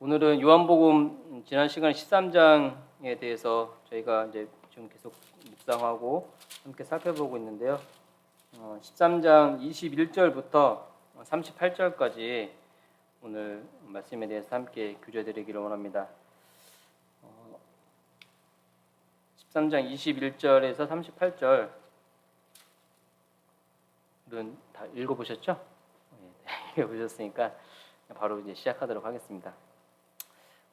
오늘은 요한복음 지난 시간 13장에 대해서 저희가 이제 좀 계속 묵상하고 함께 살펴보고 있는데요. 13장 21절부터 38절까지 오늘 말씀에 대해서 함께 교제드리기를 원합니다. 13장 21절에서 38절은 다 읽어보셨죠? 네, 읽어보셨으니까 바로 이제 시작하도록 하겠습니다.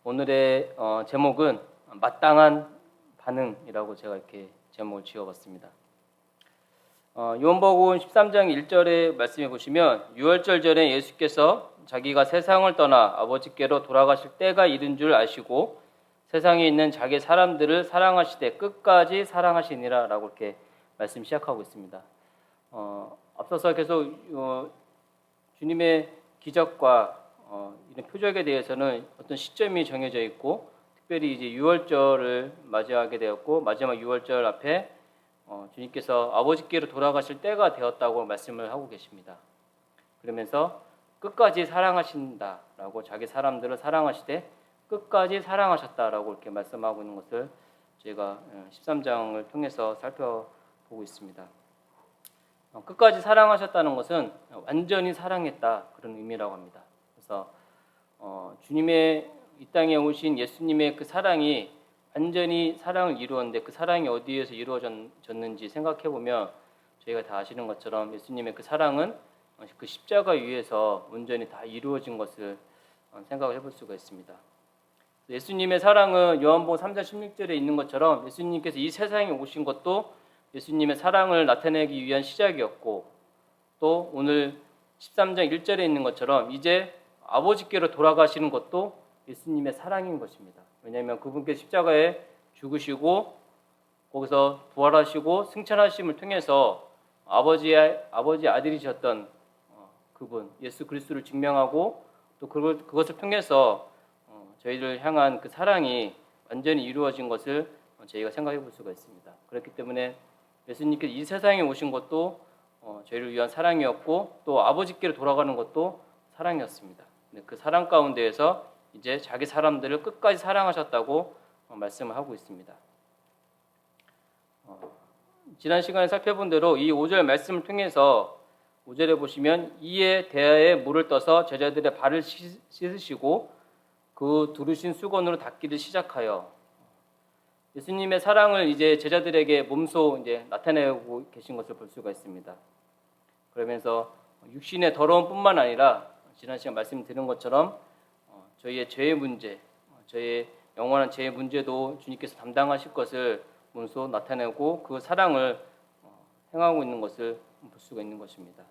오늘의 제목은 마땅한 반응이라고 제가 이렇게 제목을 지어봤습니다. 요한복음 13장 1절의 말씀해 보시면 유월절 전에 예수께서 자기가 세상을 떠나 아버지께로 돌아가실 때가 이른 줄 아시고 세상에 있는 자기 사람들을 사랑하시되 끝까지 사랑하시니라 라고 이렇게 말씀 시작하고 있습니다. 앞서서 계속 주님의 기적과 이런 표적에 대해서는 어떤 시점이 정해져 있고 특별히 이제 유월절을 맞이하게 되었고 마지막 유월절 앞에 주님께서 아버지께로 돌아가실 때가 되었다고 말씀을 하고 계십니다. 그러면서 끝까지 사랑하신다라고 자기 사람들을 사랑하시되 끝까지 사랑하셨다라고 이렇게 말씀하고 있는 것을 제가 13장을 통해서 살펴보고 있습니다. 끝까지 사랑하셨다는 것은 완전히 사랑했다 그런 의미라고 합니다. 그래서 주님의 이 땅에 오신 예수님의 그 사랑이 완전히 사랑을 이루었는데 그 사랑이 어디에서 이루어졌는지 생각해 보면 저희가 다 아시는 것처럼 예수님의 그 사랑은 그 십자가 위에서 온전히 다 이루어진 것을 생각을 해볼 수가 있습니다. 예수님의 사랑은 요한복음 3장 16절에 있는 것처럼 예수님께서 이 세상에 오신 것도 예수님의 사랑을 나타내기 위한 시작이었고 또 오늘 13장 1절에 있는 것처럼 이제 아버지께로 돌아가시는 것도 예수님의 사랑인 것입니다. 왜냐하면 그분께서 십자가에 죽으시고 거기서 부활하시고 승천하심을 통해서 아버지의 아들이셨던 그분 예수 그리스도를 증명하고 또 그것을 통해서 저희를 향한 그 사랑이 완전히 이루어진 것을 저희가 생각해 볼 수가 있습니다. 그렇기 때문에 예수님께서 이 세상에 오신 것도 저희를 위한 사랑이었고 또 아버지께로 돌아가는 것도 사랑이었습니다. 그 사랑 가운데에서 이제 자기 사람들을 끝까지 사랑하셨다고 말씀을 하고 있습니다. 지난 시간에 살펴본 대로 이 5절 말씀을 통해서 5절에 보시면 이에 대하에 물을 떠서 제자들의 발을 씻으시고 그 두르신 수건으로 닦기를 시작하여 예수님의 사랑을 이제 제자들에게 몸소 이제 나타내고 계신 것을 볼 수가 있습니다. 그러면서 육신의 더러움 뿐만 아니라 지난 시간 말씀드린 것처럼 저희의 죄의 문제, 저희의 영원한 죄의 문제도 주님께서 담당하실 것을 몸소 나타내고 그 사랑을 행하고 있는 것을 볼 수가 있는 것입니다.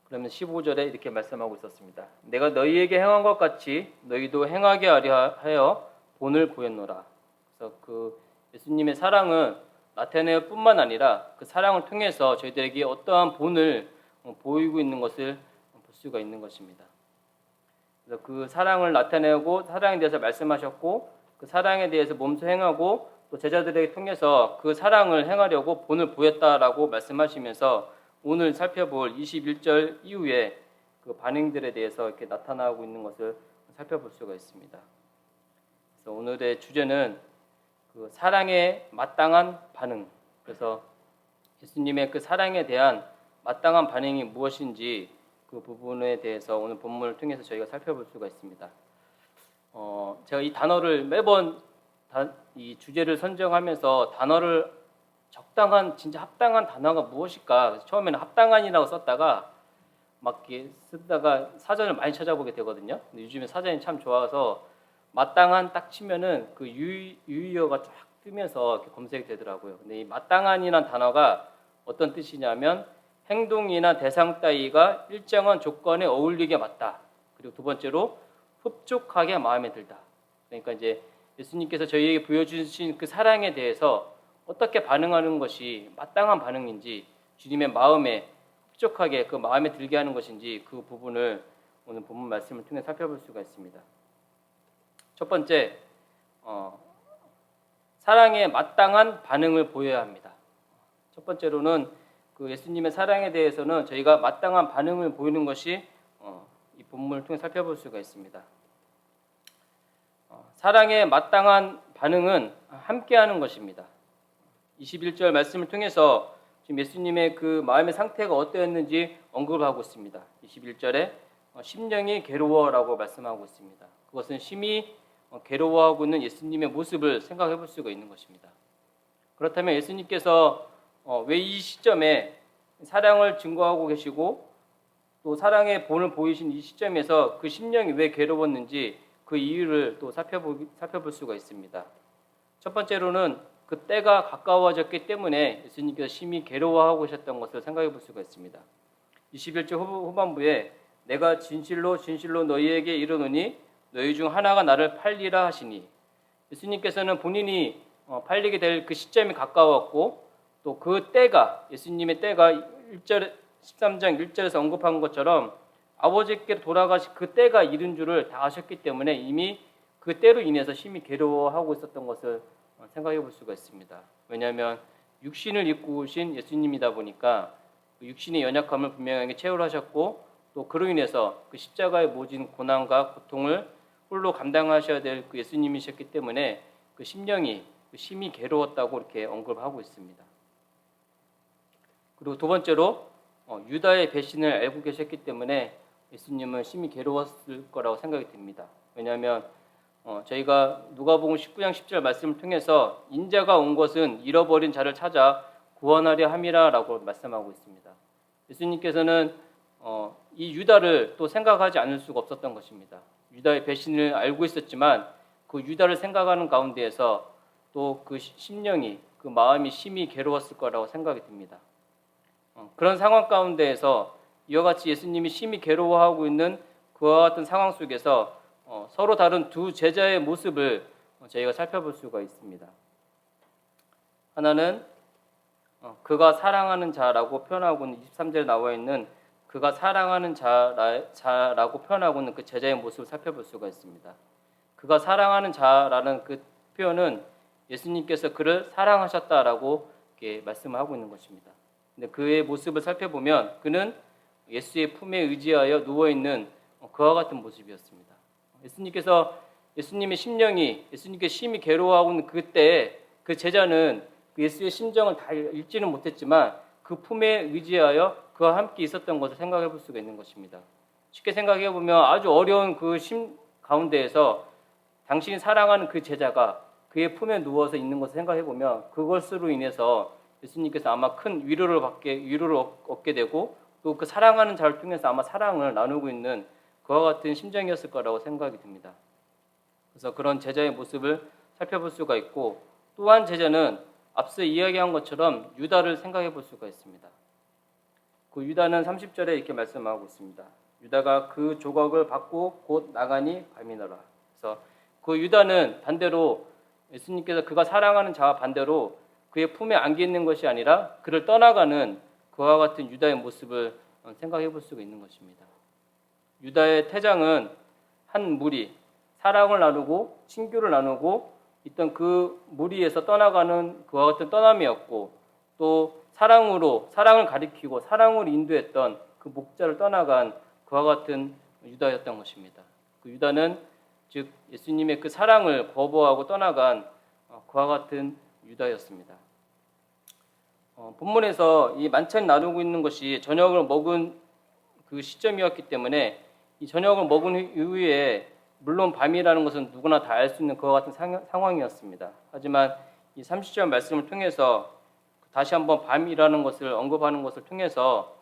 그러면 15절에 이렇게 말씀하고 있었습니다. 내가 너희에게 행한 것 같이 너희도 행하게 하여 본을 보였노라. 그래서 그 예수님의 사랑은 나타낼 뿐만 아니라 그 사랑을 통해서 저희들에게 어떠한 본을 보이고 있는 것을 볼 수가 있는 것입니다. 그래서 그 사랑을 나타내고 사랑에 대해서 말씀하셨고 그 사랑에 대해서 몸소 행하고 또 제자들에게 통해서 그 사랑을 행하려고 본을 보였다라고 말씀하시면서 오늘 살펴볼 21절 이후에 그 반응들에 대해서 이렇게 나타나고 있는 것을 살펴볼 수가 있습니다. 그래서 오늘의 주제는 그 사랑에 마땅한 반응. 그래서 예수님의 그 사랑에 대한 마땅한 반응이 무엇인지 그 부분에 대해서 오늘 본문을 통해서 저희가 살펴볼 수가 있습니다. 제가 이 단어를 매번 이 주제를 선정하면서 단어를 적당한 진짜 합당한 단어가 무엇일까? 처음에는 합당한이라고 썼다가 막 이렇게 쓰다가 사전을 많이 찾아보게 되거든요. 근데 요즘에 사전이 참 좋아서 마땅한 딱 치면은 그 유의어가 쫙 뜨면서 이렇게 검색이 되더라고요. 근데 이 마땅한이라는 단어가 어떤 뜻이냐면 행동이나 대상 따위가 일정한 조건에 어울리게 맞다. 그리고 두 번째로 흡족하게 마음에 들다. 그러니까 이제 예수님께서 저희에게 보여주신 그 사랑에 대해서 어떻게 반응하는 것이 마땅한 반응인지 주님의 마음에 흡족하게 그 마음에 들게 하는 것인지 그 부분을 오늘 본문 말씀을 통해 살펴볼 수가 있습니다. 첫 번째, 사랑에 마땅한 반응을 보여야 합니다. 첫 번째로는 그 예수님의 사랑에 대해서는 저희가 마땅한 반응을 보이는 것이 이 본문을 통해 살펴볼 수가 있습니다. 사랑에 마땅한 반응은 함께하는 것입니다. 21절 말씀을 통해서 지금 예수님의 그 마음의 상태가 어떠했는지 언급을 하고 있습니다. 21절에 심령이 괴로워라고 말씀하고 있습니다. 그것은 심히 괴로워하고 있는 예수님의 모습을 생각해 볼 수가 있는 것입니다. 그렇다면 예수님께서 왜 이 시점에 사랑을 증거하고 계시고 또 사랑의 본을 보이신 이 시점에서 그 심령이 왜 괴로웠는지 그 이유를 또 살펴볼 수가 있습니다. 첫 번째로는 그 때가 가까워졌기 때문에 예수님께서 심히 괴로워하고 계셨던 것을 생각해 볼 수가 있습니다. 21절 후반부에 내가 진실로 진실로 너희에게 이르노니 너희 중 하나가 나를 팔리라 하시니, 예수님께서는 본인이 팔리게 될 그 시점이 가까웠고 또 그 때가, 예수님의 때가 13장 1절에서 언급한 것처럼 아버지께 돌아가신 그 때가 이른 줄을 다 아셨기 때문에 이미 그 때로 인해서 심히 괴로워하고 있었던 것을 생각해 볼 수가 있습니다. 왜냐하면 육신을 입고 오신 예수님이다 보니까 그 육신의 연약함을 분명하게 체험하셨고 또 그로 인해서 그 십자가의 모진 고난과 고통을 홀로 감당하셔야 될 그 예수님이셨기 때문에 그 심령이 심히 괴로웠다고 이렇게 언급하고 있습니다. 그리고 두 번째로 유다의 배신을 알고 계셨기 때문에 예수님은 심히 괴로웠을 거라고 생각이 듭니다. 왜냐하면 저희가 누가복음 19장 10절 말씀을 통해서 인자가 온 것은 잃어버린 자를 찾아 구원하려 함이라라고 말씀하고 있습니다. 예수님께서는 이 유다를 또 생각하지 않을 수가 없었던 것입니다. 유다의 배신을 알고 있었지만 그 유다를 생각하는 가운데에서 또 그 심령이, 그 마음이 심히 괴로웠을 거라고 생각이 듭니다. 그런 상황 가운데에서 이와 같이 예수님이 심히 괴로워하고 있는 그와 같은 상황 속에서 서로 다른 두 제자의 모습을 저희가 살펴볼 수가 있습니다. 하나는 그가 사랑하는 자라고 표현하고 있는 23절에 나와 있는 그가 사랑하는 자라고 표현하고 있는 그 제자의 모습을 살펴볼 수가 있습니다. 그가 사랑하는 자라는 그 표현은 예수님께서 그를 사랑하셨다라고 이렇게 말씀을 하고 있는 것입니다. 근데 그의 모습을 살펴보면 그는 예수의 품에 의지하여 누워있는 그와 같은 모습이었습니다. 예수님의 심령이 예수님께 심히 괴로워하고 있는 그때에 그 제자는 예수의 심정을 다 읽지는 못했지만 그 품에 의지하여 그와 함께 있었던 것을 생각해 볼 수가 있는 것입니다. 쉽게 생각해 보면 아주 어려운 그 심 가운데에서 당신이 사랑하는 그 제자가 그의 품에 누워서 있는 것을 생각해 보면 그것으로 인해서 예수님께서 아마 큰 위로를 얻게 되고 또 그 사랑하는 자를 통해서 아마 사랑을 나누고 있는 그와 같은 심정이었을 거라고 생각이 듭니다. 그래서 그런 제자의 모습을 살펴볼 수가 있고, 또한 제자는 앞서 이야기한 것처럼 유다를 생각해 볼 수가 있습니다. 그 유다는 30절에 이렇게 말씀하고 있습니다. 유다가 그 조각을 받고 곧 나가니 밤이더라. 그래서 그 유다는 반대로 예수님께서 그가 사랑하는 자와 반대로 그의 품에 안겨 있는 것이 아니라 그를 떠나가는 그와 같은 유다의 모습을 생각해 볼 수가 있는 것입니다. 유다의 태장은 한 무리, 사랑을 나누고 친교를 나누고 있던 그 무리에서 떠나가는 그와 같은 떠남이었고, 또 사랑을 가리키고 사랑으로 인도했던 그 목자를 떠나간 그와 같은 유다였던 것입니다. 그 유다는 즉 예수님의 그 사랑을 거부하고 떠나간 그와 같은 유다였습니다. 본문에서 이 만찬 나누고 있는 것이 저녁을 먹은 그 시점이었기 때문에 이 저녁을 먹은 이후에 물론 밤이라는 것은 누구나 다 알 수 있는 그와 같은 상황이었습니다. 하지만 이 30절 말씀을 통해서 다시 한번 밤이라는 것을 언급하는 것을 통해서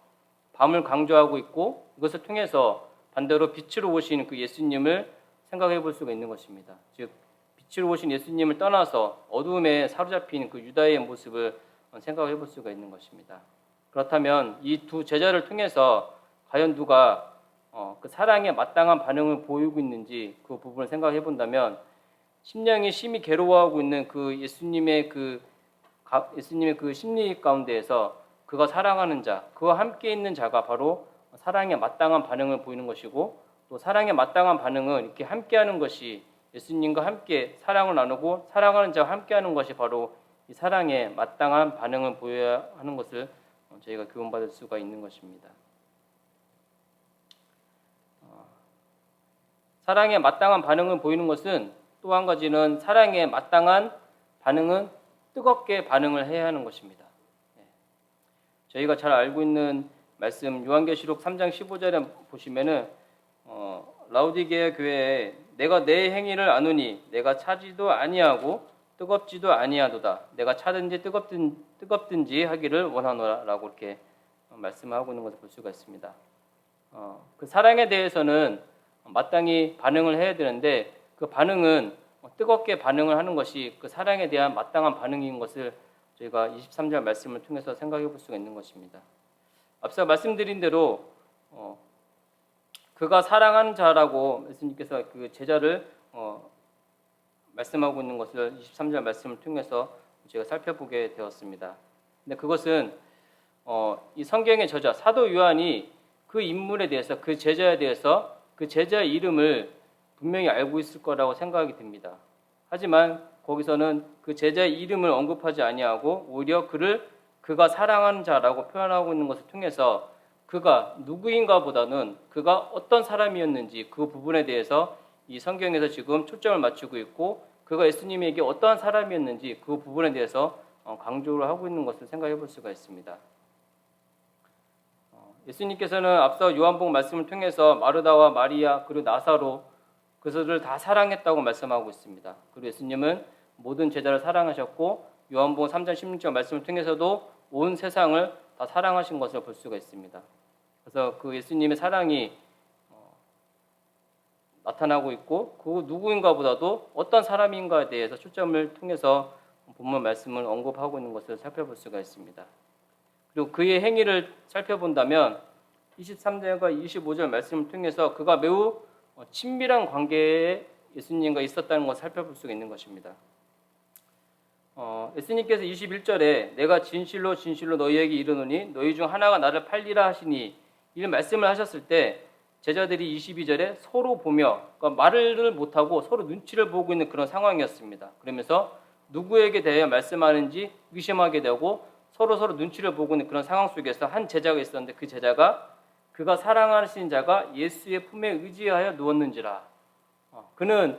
밤을 강조하고 있고, 이것을 통해서 반대로 빛으로 오신 그 예수님을 생각해 볼 수가 있는 것입니다. 즉 빛으로 오신 예수님을 떠나서 어두움에 사로잡힌 그 유다의 모습을 생각해 볼 수가 있는 것입니다. 그렇다면 이 두 제자를 통해서 과연 누가 그 사랑에 마땅한 반응을 보이고 있는지 그 부분을 생각해 본다면, 심령이 심히 괴로워하고 있는 그 예수님의 그 심리 가운데에서 그가 사랑하는 자, 그와 함께 있는 자가 바로 사랑에 마땅한 반응을 보이는 것이고, 또 사랑에 마땅한 반응은 이렇게 함께하는 것이, 예수님과 함께 사랑을 나누고 사랑하는 자와 함께하는 것이 바로 이 사랑에 마땅한 반응을 보여야 하는 것을 저희가 교훈받을 수가 있는 것입니다. 사랑에 마땅한 반응을 보이는 것은 또 한 가지는 사랑에 마땅한 반응은 뜨겁게 반응을 해야 하는 것입니다. 저희가 잘 알고 있는 말씀 요한계시록 3장 15절에 보시면은 라우디게아 교회에 내가 내 행위를 아노니 내가 차지도 아니하고 뜨겁지도 아니하도다. 내가 차든지 뜨겁든지 하기를 원하노라라고 이렇게 말씀하고 있는 것을 볼 수가 있습니다. 그 사랑에 대해서는 마땅히 반응을 해야 되는데 그 반응은 뜨겁게 반응을 하는 것이 그 사랑에 대한 마땅한 반응인 것을 저희가 23절 말씀을 통해서 생각해 볼 수가 있는 것입니다. 앞서 말씀드린 대로 그가 사랑하는 자라고 예수님께서 그 제자를 말씀하고 있는 것을 23절 말씀을 통해서 제가 살펴보게 되었습니다. 근데 그것은 이 성경의 저자 사도 요한이 그 인물에 대해서 그 제자에 대해서 그 제자의 이름을 분명히 알고 있을 거라고 생각이 듭니다. 하지만 거기서는 그 제자의 이름을 언급하지 아니하고 오히려 그가 사랑하는 자라고 표현하고 있는 것을 통해서 그가 누구인가 보다는 그가 어떤 사람이었는지 그 부분에 대해서 이 성경에서 지금 초점을 맞추고 있고 그가 예수님에게 어떠한 사람이었는지 그 부분에 대해서 강조를 하고 있는 것을 생각해 볼 수가 있습니다. 예수님께서는 앞서 요한복음 말씀을 통해서 마르다와 마리아 그리고 나사로 그들을 다 사랑했다고 말씀하고 있습니다. 그리고 예수님은 모든 제자를 사랑하셨고 요한복음 3장 16절 말씀을 통해서도 온 세상을 다 사랑하신 것을 볼 수가 있습니다. 그래서 그 예수님의 사랑이 나타나고 있고 그 누구인가 보다도 어떤 사람인가에 대해서 초점을 통해서 본문 말씀을 언급하고 있는 것을 살펴볼 수가 있습니다. 그리고 그의 행위를 살펴본다면 23절과 25절 말씀을 통해서 그가 매우 친밀한 관계에 예수님과 있었다는 것을 살펴볼 수가 있는 것입니다. 예수님께서 21절에 내가 진실로 진실로 너희에게 이르노니 너희 중 하나가 나를 팔리라 하시니 이런 말씀을 하셨을 때 제자들이 22절에 서로 보며 그러니까 말을 못하고 서로 눈치를 보고 있는 그런 상황이었습니다. 그러면서 누구에게 대해 말씀하는지 의심하게 되고 서로 눈치를 보고 있는 그런 상황 속에서 한 제자가 있었는데 그 제자가 그가 사랑하시는 자가 예수의 품에 의지하여 누웠는지라. 그는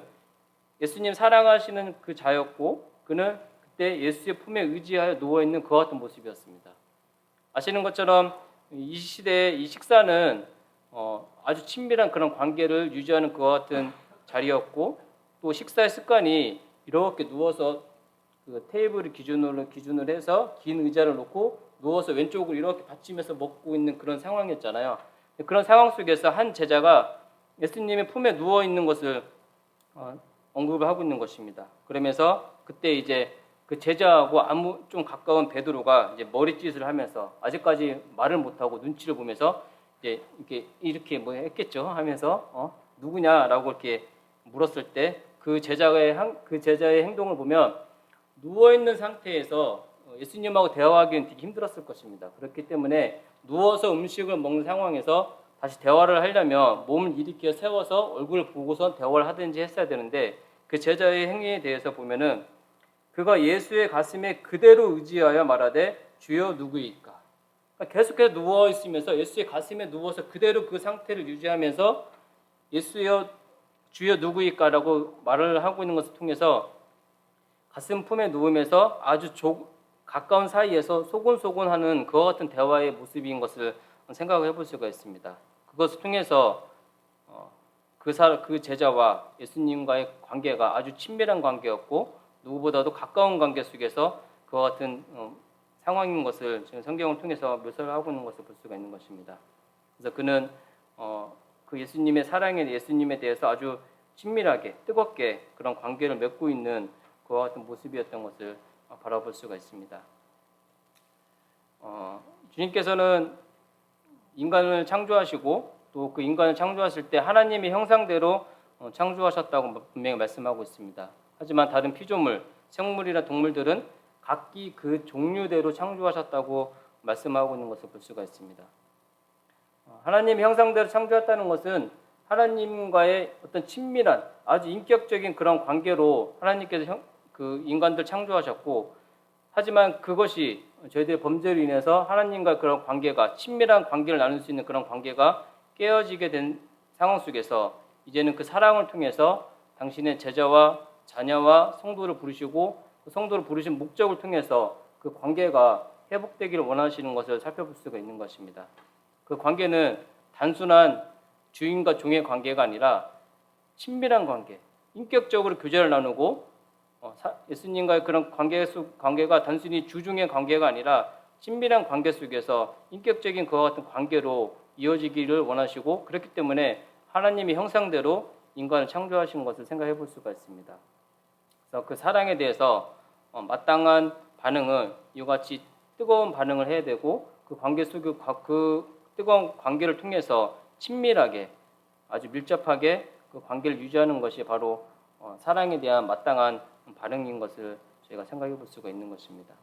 예수님 사랑하시는 그 자였고 그는 그때 예수의 품에 의지하여 누워있는 그와 같은 모습이었습니다. 아시는 것처럼 이 시대의 이 식사는 아주 친밀한 그런 관계를 유지하는 그와 같은 자리였고 또 식사의 습관이 이렇게 누워서 그 테이블을 기준으로 해서 긴 의자를 놓고 누워서 왼쪽으로 이렇게 받치면서 먹고 있는 그런 상황이었잖아요. 그런 상황 속에서 한 제자가 예수님의 품에 누워 있는 것을 언급을 하고 있는 것입니다. 그러면서 그때 이제 그 제자하고 좀 가까운 베드로가 이제 머리짓을 하면서 아직까지 말을 못하고 눈치를 보면서 이제 이렇게 뭐 했겠죠 하면서 누구냐라고 이렇게 물었을 때 그 제자의 행동을 보면 누워 있는 상태에서 예수님하고 대화하기는 되게 힘들었을 것입니다. 그렇기 때문에 누워서 음식을 먹는 상황에서 다시 대화를 하려면 몸을 일으켜 세워서 얼굴을 보고서 대화를 하든지 했어야 되는데 그 제자의 행위에 대해서 보면은 그가 예수의 가슴에 그대로 의지하여 말하되 주여 누구이까? 그러니까 계속해서 누워 있으면서 예수의 가슴에 누워서 그대로 그 상태를 유지하면서 예수여 주여 누구이까라고 말을 하고 있는 것을 통해서 가슴 품에 누우면서 아주 가까운 사이에서 소곤소곤하는 그와 같은 대화의 모습인 것을 생각해 볼 수가 있습니다. 그것을 통해서 그 제자와 예수님과의 관계가 아주 친밀한 관계였고 누구보다도 가까운 관계 속에서 그와 같은 상황인 것을 지금 성경을 통해서 묘사를 하고 있는 것을 볼 수가 있는 것입니다. 그래서 그는 그 예수님의 사랑에 예수님에 대해서 아주 친밀하게 뜨겁게 그런 관계를 맺고 있는 그와 같은 모습이었던 것을 바라볼 수가 있습니다. 주님께서는 인간을 창조하시고 또 그 인간을 창조하실 때 하나님의 형상대로 창조하셨다고 분명히 말씀하고 있습니다. 하지만 다른 피조물, 생물이나 동물들은 각기 그 종류대로 창조하셨다고 말씀하고 있는 것을 볼 수가 있습니다. 하나님의 형상대로 창조했다는 것은 하나님과의 어떤 친밀한 아주 인격적인 그런 관계로 하나님께서 그 인간들 창조하셨고 하지만 그것이 저희들의 범죄로 인해서 하나님과 그런 관계가 친밀한 관계를 나눌 수 있는 그런 관계가 깨어지게 된 상황 속에서 이제는 그 사랑을 통해서 당신의 제자와 자녀와 성도를 부르시고 그 성도를 부르신 목적을 통해서 그 관계가 회복되기를 원하시는 것을 살펴볼 수가 있는 것입니다. 그 관계는 단순한 주인과 종의 관계가 아니라 친밀한 관계, 인격적으로 교제를 나누고 예수님과의 그런 관계가 단순히 주중의 관계가 아니라 친밀한 관계 속에서 인격적인 그와 같은 관계로 이어지기를 원하시고, 그렇기 때문에 하나님의 형상대로 인간을 창조하신 것을 생각해 볼 수가 있습니다. 그래서 그 사랑에 대해서 마땅한 반응은 이와 같이 뜨거운 반응을 해야 되고, 그 관계 속에 그 뜨거운 관계를 통해서 친밀하게 아주 밀접하게 그 관계를 유지하는 것이 바로 사랑에 대한 마땅한 반응인 것을 저희가 생각해 볼 수가 있는 것입니다.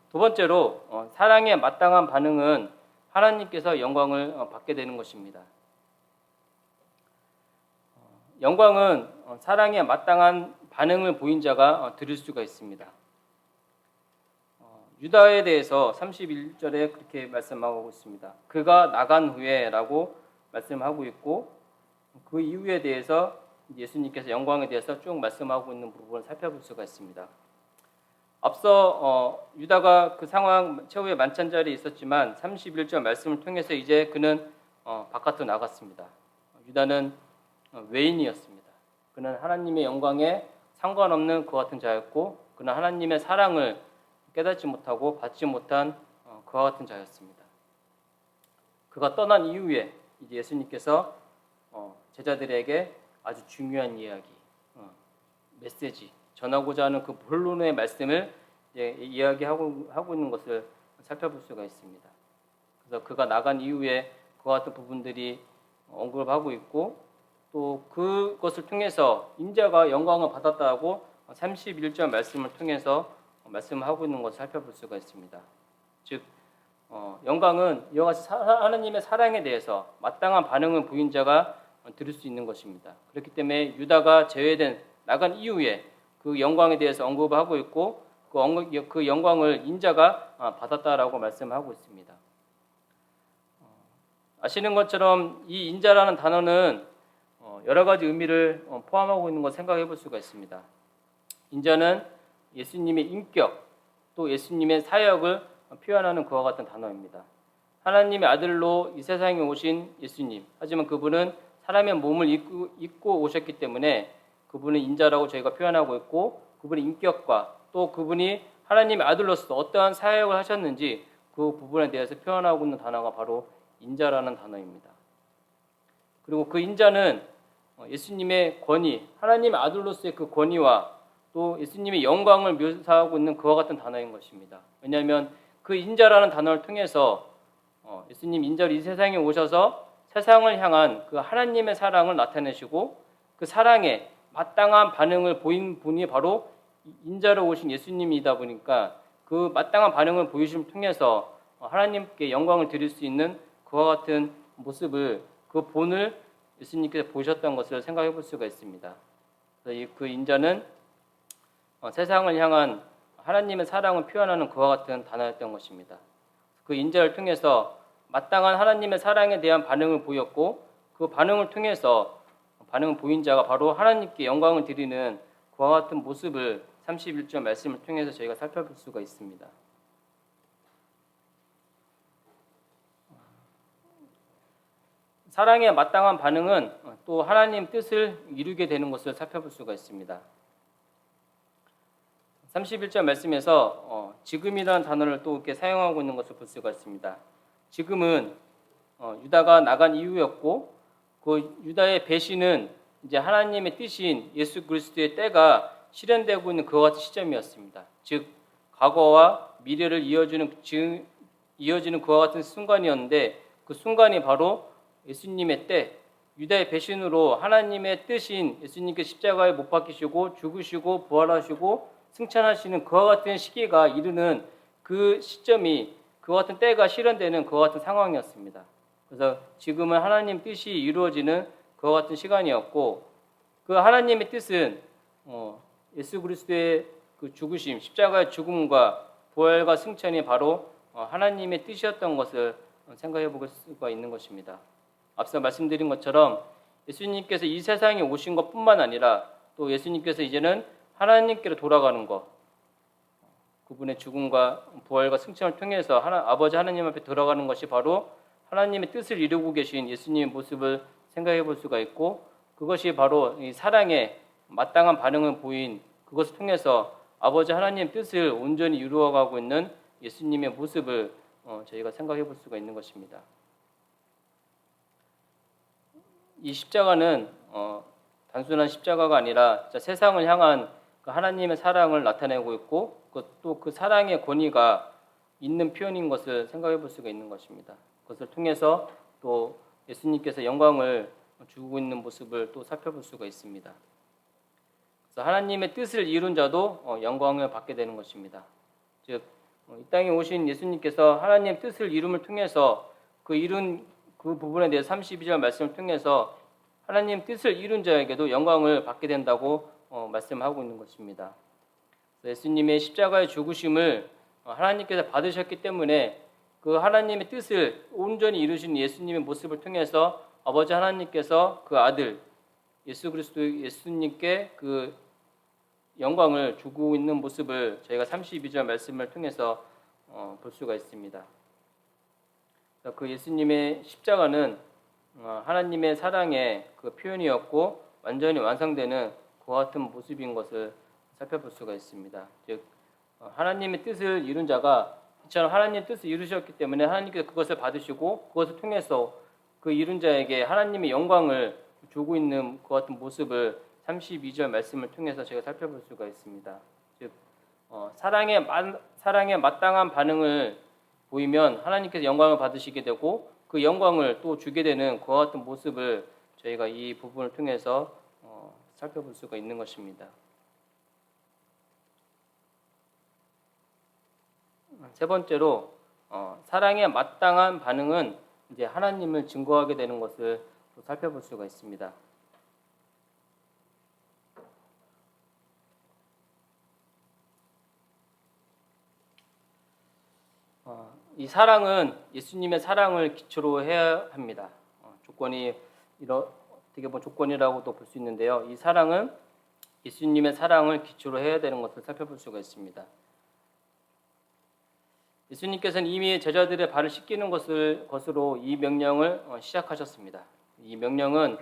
두 번째로 사랑에 마땅한 반응은 하나님께서 영광을 받게 되는 것입니다. 영광은 사랑에 마땅한 반응을 보인 자가 드릴 수가 있습니다. 유다에 대해서 31절에 그렇게 말씀하고 있습니다. 그가 나간 후에 라고 말씀하고 있고, 그 이후에 대해서 예수님께서 영광에 대해서 쭉 말씀하고 있는 부분을 살펴볼 수가 있습니다. 앞서 유다가 그 상황 최후의 만찬 자리에 있었지만 31절 말씀을 통해서 이제 그는 바깥으로 나갔습니다. 유다는 외인이었습니다. 그는 하나님의 영광에 상관없는 그와 같은 자였고, 그는 하나님의 사랑을 깨닫지 못하고 받지 못한 그와 같은 자였습니다. 그가 떠난 이후에 이제 예수님께서 제자들에게 아주 중요한 이야기, 메시지, 전하고자 하는 그 본론의 말씀을 이야기하고 있는 것을 살펴볼 수가 있습니다. 그래서 그가 나간 이후에 그와 같은 부분들이 언급하고 있고, 또 그것을 통해서 인자가 영광을 받았다고 31절 말씀을 통해서 말씀을 하고 있는 것을 살펴볼 수가 있습니다. 즉 영광은 이와 같이 하나님의 사랑에 대해서 마땅한 반응을 보인 자가 들을 수 있는 것입니다. 그렇기 때문에 유다가 제외된 나간 이후에 그 영광에 대해서 언급을 하고 있고, 그 영광을 인자가 받았다라고 말씀하고 있습니다. 아시는 것처럼 이 인자라는 단어는 여러 가지 의미를 포함하고 있는 것을 생각해 볼 수가 있습니다. 인자는 예수님의 인격, 또 예수님의 사역을 표현하는 그와 같은 단어입니다. 하나님의 아들로 이 세상에 오신 예수님, 하지만 그분은 사람의 몸을 입고 오셨기 때문에 그분은 인자라고 저희가 표현하고 있고, 그분의 인격과 또 그분이 하나님의 아들로서 어떠한 사역을 하셨는지 그 부분에 대해서 표현하고 있는 단어가 바로 인자라는 단어입니다. 그리고 그 인자는 예수님의 권위, 하나님의 아들로서의 그 권위와 또 예수님의 영광을 묘사하고 있는 그와 같은 단어인 것입니다. 왜냐하면 그 인자라는 단어를 통해서 예수님 인자로 이 세상에 오셔서 세상을 향한 그 하나님의 사랑을 나타내시고, 그 사랑에 마땅한 반응을 보인 분이 바로 인자로 오신 예수님이다 보니까 그 마땅한 반응을 보이심을 통해서 하나님께 영광을 드릴 수 있는 그와 같은 모습을, 그 본을 예수님께서 보셨던 것을 생각해 볼 수가 있습니다. 그래서 그 인자는 세상을 향한 하나님의 사랑을 표현하는 그와 같은 단어였던 것입니다. 그 인자를 통해서 마땅한 하나님의 사랑에 대한 반응을 보였고, 그 반응을 통해서 반응을 보인 자가 바로 하나님께 영광을 드리는 그와 같은 모습을 31절 말씀을 통해서 저희가 살펴볼 수가 있습니다. 사랑에 마땅한 반응은 또 하나님 뜻을 이루게 되는 것을 살펴볼 수가 있습니다. 31절 말씀에서 지금이라는 단어를 또 이렇게 사용하고 있는 것을 볼 수가 있습니다. 지금은 유다가 나간 이후였고, 그 유다의 배신은 이제 하나님의 뜻인 예수 그리스도의 때가 실현되고 있는 그와 같은 시점이었습니다. 즉 과거와 미래를 이어지는 그와 같은 순간이었는데, 그 순간이 바로 예수님의 때, 유다의 배신으로 하나님의 뜻인 예수님께 십자가에 못 박히시고 죽으시고 부활하시고 승천하시는 그와 같은 시기가 이르는 그 시점이, 그와 같은 때가 실현되는 그와 같은 상황이었습니다. 그래서 지금은 하나님 뜻이 이루어지는 그와 같은 시간이었고, 그 하나님의 뜻은 예수 그리스도의 그 죽으심, 십자가의 죽음과 부활과 승천이 바로 하나님의 뜻이었던 것을 생각해 볼 수가 있는 것입니다. 앞서 말씀드린 것처럼 예수님께서 이 세상에 오신 것뿐만 아니라 또 예수님께서 이제는 하나님께로 돌아가는 것, 그분의 죽음과 부활과 승천을 통해서 아버지 하나님 앞에 돌아가는 것이 바로 하나님의 뜻을 이루고 계신 예수님의 모습을 생각해 볼 수가 있고, 그것이 바로 이 사랑의 마땅한 반응을 보인 그것을 통해서 아버지 하나님의 뜻을 온전히 이루어가고 있는 예수님의 모습을 저희가 생각해 볼 수가 있는 것입니다. 이 십자가는 단순한 십자가가 아니라 세상을 향한 그 하나님의 사랑을 나타내고 있고, 또 그 사랑의 권위가 있는 표현인 것을 생각해 볼 수가 있는 것입니다. 그것을 통해서 또 예수님께서 영광을 주고 있는 모습을 또 살펴볼 수가 있습니다. 그래서 하나님의 뜻을 이룬 자도 영광을 받게 되는 것입니다. 즉, 이 땅에 오신 예수님께서 하나님의 뜻을 이룸을 통해서 그 이룬 그 부분에 대해 32절 말씀을 통해서 하나님 뜻을 이룬 자에게도 영광을 받게 된다고 말씀하고 있는 것입니다. 예수님의 십자가의 죽으심을 하나님께서 받으셨기 때문에 그 하나님의 뜻을 온전히 이루신 예수님의 모습을 통해서 아버지 하나님께서 그 아들 예수 그리스도 예수님께 그 영광을 주고 있는 모습을 저희가 32절 말씀을 통해서 볼 수가 있습니다. 그 예수님의 십자가는 하나님의 사랑의 그 표현이었고 완전히 완성되는 그와 같은 모습인 것을 살펴볼 수가 있습니다. 즉 하나님의 뜻을 이룬 자가 이처럼 하나님의 뜻을 이루셨기 때문에 하나님께서 그것을 받으시고 그것을 통해서 그 이룬 자에게 하나님의 영광을 주고 있는 그 같은 모습을 32절 말씀을 통해서 제가 살펴볼 수가 있습니다. 즉 사랑에 마땅한 반응을 보이면 하나님께서 영광을 받으시게 되고 그 영광을 또 주게 되는 그와 같은 모습을 저희가 이 부분을 통해서 살펴볼 수가 있는 것입니다. 세 번째로 사랑에 마땅한 반응은 이제 하나님을 증거하게 되는 것을 또 살펴볼 수가 있습니다. 이 사랑은 예수님의 사랑을 기초로 해야 합니다. 조건이 어떻게 보면 조건이라고도 볼 수 있는데요. 이 사랑은 예수님의 사랑을 기초로 해야 되는 것을 살펴볼 수가 있습니다. 예수님께서는 이미 제자들의 발을 씻기는 것으로 이 명령을 시작하셨습니다. 이 명령은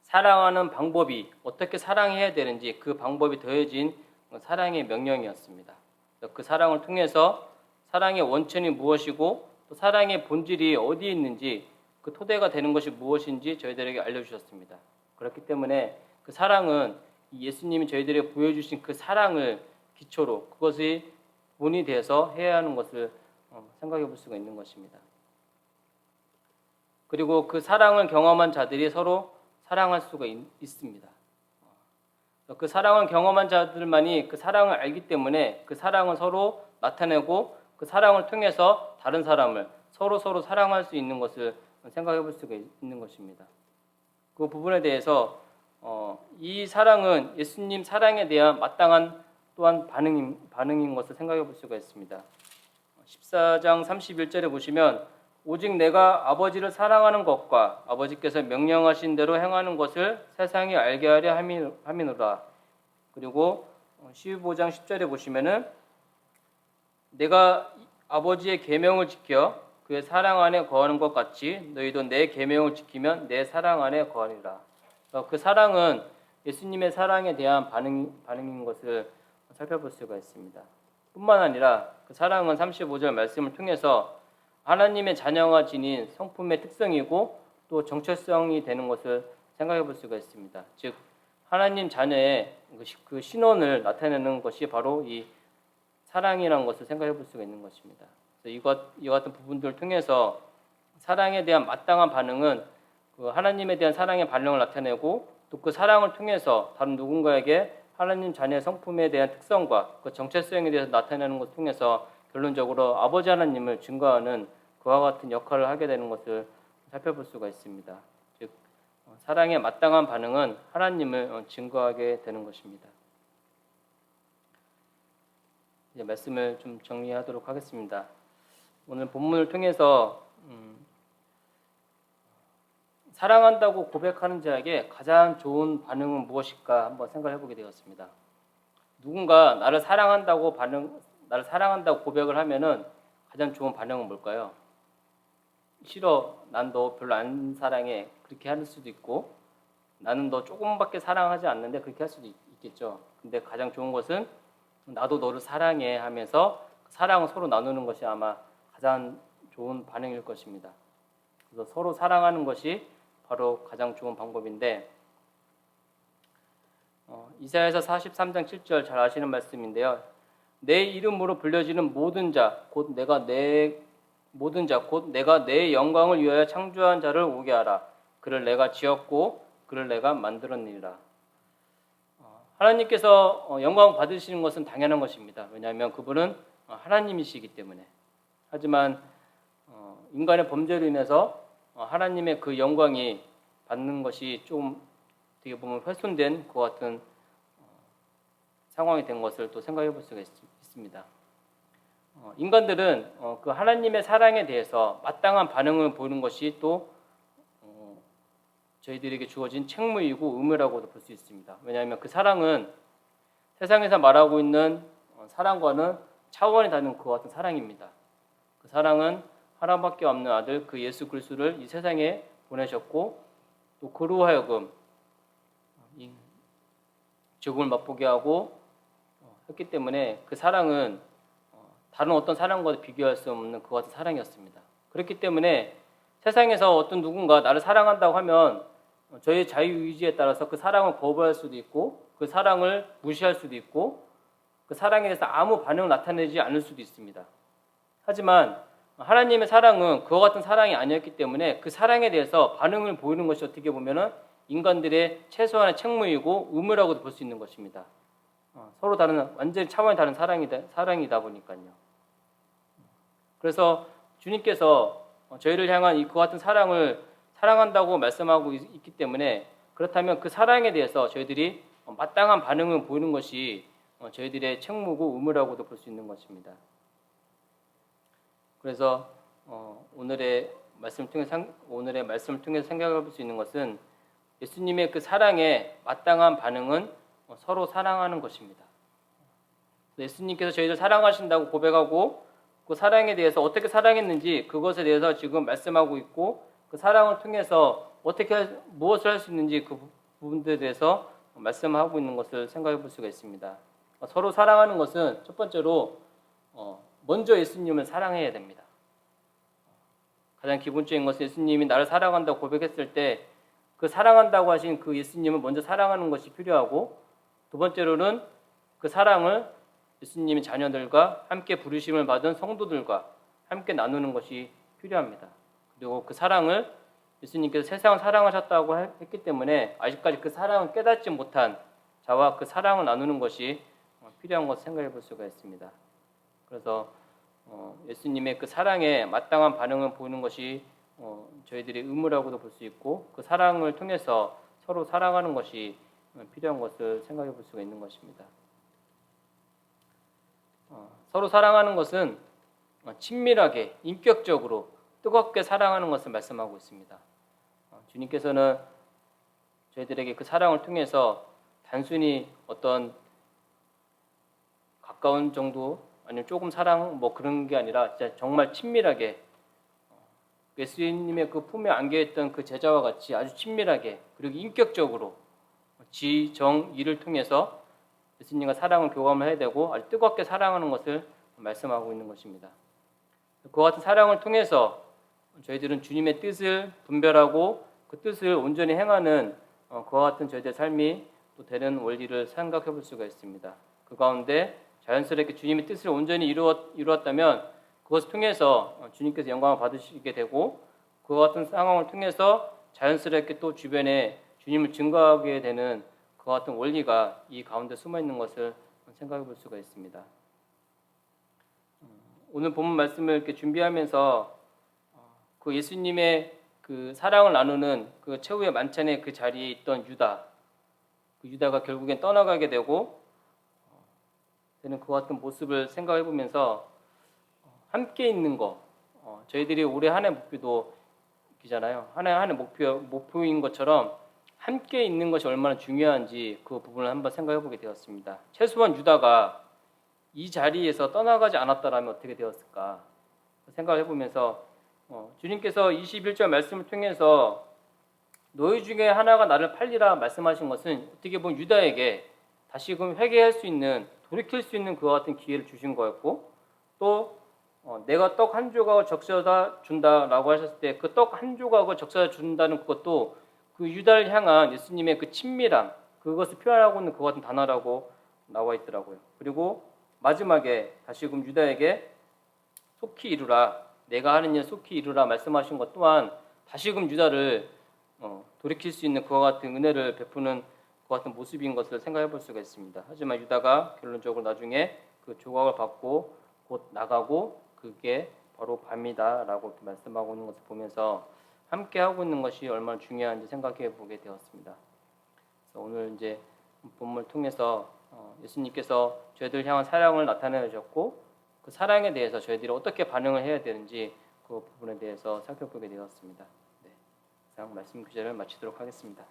사랑하는 방법이 어떻게 사랑해야 되는지 그 방법이 더해진 사랑의 명령이었습니다. 그 사랑을 통해서 사랑의 원천이 무엇이고 또 사랑의 본질이 어디에 있는지 그 토대가 되는 것이 무엇인지 저희들에게 알려주셨습니다. 그렇기 때문에 그 사랑은 예수님이 저희들에게 보여주신 그 사랑을 기초로 그것이 본이 돼서 해야 하는 것을 생각해 볼 수가 있는 것입니다. 그리고 그 사랑을 경험한 자들이 서로 사랑할 수가 있습니다. 그 사랑을 경험한 자들만이 그 사랑을 알기 때문에 그 사랑을 서로 나타내고 그 사랑을 통해서 다른 사람을 서로 사랑할 수 있는 것을 생각해 볼 수가 있는 것입니다. 그 부분에 대해서 이 사랑은 예수님 사랑에 대한 마땅한 또한 반응인 것을 생각해 볼 수가 있습니다. 14장 31절에 보시면 오직 내가 아버지를 사랑하는 것과 아버지께서 명령하신 대로 행하는 것을 세상이 알게 하려 함이노라. 그리고 15장 10절에 보시면은 내가 아버지의 계명을 지켜 그의 사랑 안에 거하는 것 같이 너희도 내 계명을 지키면 내 사랑 안에 거하리라. 그 사랑은 예수님의 사랑에 대한 반응인 것을 살펴볼 수가 있습니다. 뿐만 아니라 그 사랑은 35절 말씀을 통해서 하나님의 자녀가 지닌 성품의 특성이고 또 정체성이 되는 것을 생각해 볼 수가 있습니다. 즉 하나님 자녀의 그 신원을 나타내는 것이 바로 이 사랑이라는 것을 생각해 볼 수가 있는 것입니다. 그래서 이와 같은 부분들을 통해서 사랑에 대한 마땅한 반응은 그 하나님에 대한 사랑의 반응을 나타내고 또 그 사랑을 통해서 다른 누군가에게 하나님 자녀의 성품에 대한 특성과 그 정체성에 대해서 나타내는 것을 통해서 결론적으로 아버지 하나님을 증거하는 그와 같은 역할을 하게 되는 것을 살펴볼 수가 있습니다. 즉 사랑에 마땅한 반응은 하나님을 증거하게 되는 것입니다. 이제 말씀을 좀 정리하도록 하겠습니다. 오늘 본문을 통해서 사랑한다고 고백하는 자에게 가장 좋은 반응은 무엇일까 한번 생각해 보게 되었습니다. 누군가 나를 사랑한다고 고백을 하면은 가장 좋은 반응은 뭘까요? 싫어, 난 너 별로 안 사랑해, 그렇게 할 수도 있고, 나는 너 조금밖에 사랑하지 않는데, 그렇게 할 수도 있겠죠. 근데 가장 좋은 것은 나도 너를 사랑해 하면서 사랑을 서로 나누는 것이 아마 가장 좋은 반응일 것입니다. 그래서 서로 사랑하는 것이 바로 가장 좋은 방법인데, 이사야서 43장 7절 잘 아시는 말씀인데요. 내 이름으로 불려지는 모든 자, 곧 내가 내 영광을 위하여 창조한 자를 오게 하라. 그를 내가 지었고 그를 내가 만들었느니라. 하나님께서 영광 받으시는 것은 당연한 것입니다. 왜냐하면 그분은 하나님이시기 때문에. 하지만 인간의 범죄로 인해서 하나님의 그 영광이 받는 것이 좀 어떻게 보면 훼손된 것 같은 상황이 된 것을 또 생각해 볼 수가 있습니다. 인간들은 그 하나님의 사랑에 대해서 마땅한 반응을 보이는 것이 또 저희들에게 주어진 책무이고 의무라고도 볼 수 있습니다. 왜냐하면 그 사랑은 세상에서 말하고 있는 사랑과는 차원이 다른 그와 같은 사랑입니다. 그 사랑은 하나밖에 없는 아들 그 예수 그리스도를 이 세상에 보내셨고 또 그로 하여금 이 죽음을 맛보게 하고 했기 때문에 그 사랑은 다른 어떤 사랑과도 비교할 수 없는 그와 같은 사랑이었습니다. 그렇기 때문에 세상에서 어떤 누군가 나를 사랑한다고 하면 저의 자유의지에 따라서 그 사랑을 거부할 수도 있고 그 사랑을 무시할 수도 있고 그 사랑에 대해서 아무 반응을 나타내지 않을 수도 있습니다. 하지만 하나님의 사랑은 그와 같은 사랑이 아니었기 때문에 그 사랑에 대해서 반응을 보이는 것이 어떻게 보면은 인간들의 최소한의 책무이고 의무라고도 볼 수 있는 것입니다. 서로 다른 완전히 차원이 다른 사랑이다 보니까요. 그래서 주님께서 저희를 향한 이 그와 같은 사랑을 사랑한다고 말씀하고 있기 때문에 그렇다면 그 사랑에 대해서 저희들이 마땅한 반응을 보이는 것이 저희들의 책무고 의무라고도 볼 수 있는 것입니다. 그래서 오늘의 말씀을 통해서 생각해 볼 수 있는 것은 예수님의 그 사랑에 마땅한 반응은 서로 사랑하는 것입니다. 예수님께서 저희를 사랑하신다고 고백하고 그 사랑에 대해서 어떻게 사랑했는지 그것에 대해서 지금 말씀하고 있고 그 사랑을 통해서 무엇을 할 수 있는지 그 부분들에 대해서 말씀하고 있는 것을 생각해 볼 수가 있습니다. 서로 사랑하는 것은 첫 번째로 먼저 예수님을 사랑해야 됩니다. 가장 기본적인 것은 예수님이 나를 사랑한다고 고백했을 때 그 사랑한다고 하신 그 예수님을 먼저 사랑하는 것이 필요하고 두 번째로는 그 사랑을 예수님의 자녀들과 함께 부르심을 받은 성도들과 함께 나누는 것이 필요합니다. 그리고 그 사랑을 예수님께서 세상을 사랑하셨다고 했기 때문에 아직까지 그 사랑을 깨닫지 못한 자와 그 사랑을 나누는 것이 필요한 것을 생각해 볼 수가 있습니다. 그래서 예수님의 그 사랑에 마땅한 반응을 보이는 것이 저희들의 의무라고도 볼 수 있고 그 사랑을 통해서 서로 사랑하는 것이 필요한 것을 생각해 볼 수가 있는 것입니다. 서로 사랑하는 것은 친밀하게, 인격적으로, 뜨겁게 사랑하는 것을 말씀하고 있습니다. 주님께서는 저희들에게 그 사랑을 통해서 단순히 어떤 가까운 정도 아니면 조금 사랑 그런 게 아니라 진짜 정말 친밀하게 예수님의 그 품에 안겨있던 그 제자와 같이 아주 친밀하게 그리고 인격적으로 지, 정, 이를 통해서 예수님과 사랑을 교감을 해야 되고 아주 뜨겁게 사랑하는 것을 말씀하고 있는 것입니다. 그와 같은 사랑을 통해서 저희들은 주님의 뜻을 분별하고 그 뜻을 온전히 행하는 그와 같은 저희들의 삶이 또 되는 원리를 생각해 볼 수가 있습니다. 그 가운데 자연스럽게 주님의 뜻을 온전히 이루었다면 그것을 통해서 주님께서 영광을 받으시게 되고 그와 같은 상황을 통해서 자연스럽게 또 주변에 주님을 증거하게 되는 그와 같은 원리가 이 가운데 숨어 있는 것을 생각해 볼 수가 있습니다. 오늘 본문 말씀을 이렇게 준비하면서 그 예수님의 그 사랑을 나누는 그 최후의 만찬의 그 자리에 있던 유다, 그 유다가 결국엔 떠나가게 되고 되는 그와 같은 모습을 생각해 보면서 함께 있는 거, 저희들이 올해 한 해 목표도 느끼잖아요. 하나의 목표인 것처럼 함께 있는 것이 얼마나 중요한지 그 부분을 한번 생각해 보게 되었습니다. 최소한 유다가 이 자리에서 떠나가지 않았다라면 어떻게 되었을까 생각을 해보면서 주님께서 21절 말씀을 통해서 너희 중에 하나가 나를 팔리라 말씀하신 것은 어떻게 보면 유다에게 다시금 회개할 수 있는 돌이킬 수 있는 그와 같은 기회를 주신 거였고 또 내가 떡 한 조각을 적셔다 준다라고 하셨을 때 그 떡 한 조각을 적셔다 준다는 그것도 그 유다를 향한 예수님의 그 친밀함 그것을 표현하고 있는 그와 같은 단어라고 나와 있더라고요. 그리고 마지막에 다시금 유다에게 속히 이루라 내가 하는 일 속히 이루라 말씀하신 것 또한 다시금 유다를 돌이킬 수 있는 그와 같은 은혜를 베푸는 그와 같은 모습인 것을 생각해 볼 수가 있습니다. 하지만 유다가 결론적으로 나중에 그 조각을 받고 곧 나가고 그게 바로 밤이다라고 말씀하고 있는 것을 보면서 함께 하고 있는 것이 얼마나 중요한지 생각해 보게 되었습니다. 그래서 오늘 이제 본문을 통해서 예수님께서 저희들 향한 사랑을 나타내 주셨고 그 사랑에 대해서 저희들이 어떻게 반응을 해야 되는지 그 부분에 대해서 살펴보게 되었습니다. 네, 이상 말씀 구절을 마치도록 하겠습니다.